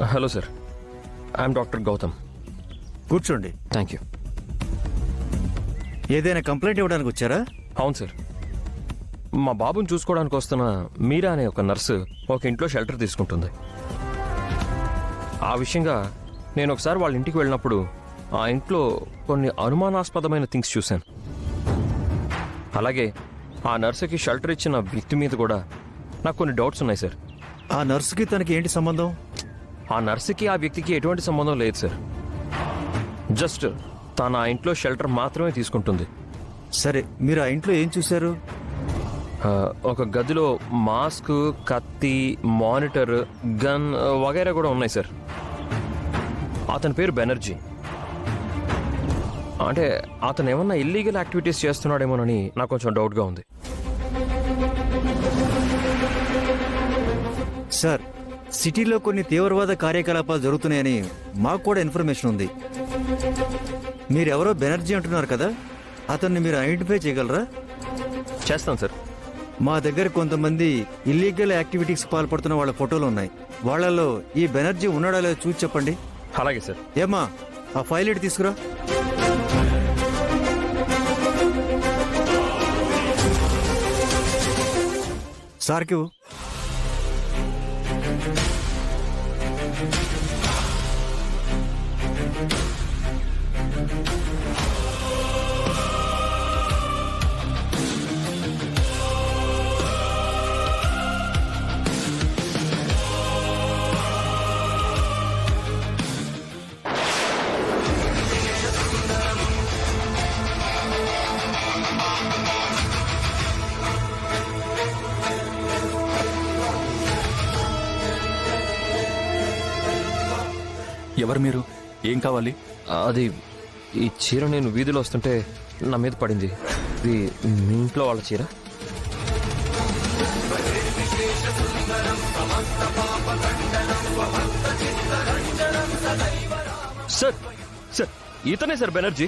Hello sir, I'm doctor Gautam. కూర్చోండి. Thank you. ఏదైనా complaint ఇవ్వడానికి వచ్చారా? అవును సార్, మా బాబుని చూసుకోవడానికి వస్తున్న మీరా అనే ఒక నర్సు ఒక ఇంట్లో షెల్టర్ తీసుకుంటుంది. ఆ విషయంగా నేను ఒకసారి వాళ్ళ ఇంటికి వెళ్ళినప్పుడు ఆ ఇంట్లో కొన్ని అనుమానాస్పదమైన థింగ్స్ చూశాను. అలాగే ఆ నర్సుకి షెల్టర్ ఇచ్చిన వ్యక్తి మీద కూడా నాకు కొన్ని డౌట్స్ ఉన్నాయి సార్. ఆ నర్సుకి తనకి ఏంటి సంబంధం? ఆ నర్సుకి ఆ వ్యక్తికి ఎటువంటి సంబంధం లేదు సార్. జస్ట్ తను ఆ ఇంట్లో షెల్టర్ మాత్రమే తీసుకుంటుంది. సరే, మీరు ఆ ఇంట్లో ఏం చూశారు? ఒక గదిలో మాస్క్, కత్తి, మానిటర్, గన్ వగైరా కూడా ఉన్నాయి సార్. అతని పేరు బెనర్జీ. అంటే అతను ఏమన్నా ఇల్లీగల్ యాక్టివిటీస్ చేస్తున్నాడేమోనని నాకు కొంచెం డౌట్గా ఉంది. సార్, సిటీలో కొన్ని తీవ్రవాద కార్యకలాపాలు జరుగుతున్నాయని మాకు కూడా ఇన్ఫర్మేషన్ ఉంది. మీరెవరో బెనర్జీ అంటున్నారు కదా, అతన్ని మీరు ఐడెంటిఫై చేయగలరా? చేస్తాను సార్. మా దగ్గర కొంతమంది ఇల్లీగల్ యాక్టివిటీస్ పాల్పడుతున్న వాళ్ళ ఫోటోలు ఉన్నాయి. వాళ్ళలో ఈ బెనర్జీ ఉన్నాడో లేదో చూసి చెప్పండి. అలాగే సార్. ఏమ్మా, ఆ ఫైల్ ఇటు తీసుకురా. సార్కి ఇవ్వు. ఎవరు మీరు? ఏం కావాలి? అది ఈ చీర నేను వీధిలో వస్తుంటే నా మీద పడింది. ఇది మీ ఇంట్లో వాళ్ళ చీర? సార్, సార్, ఇతనే సార్ బెనర్జీ.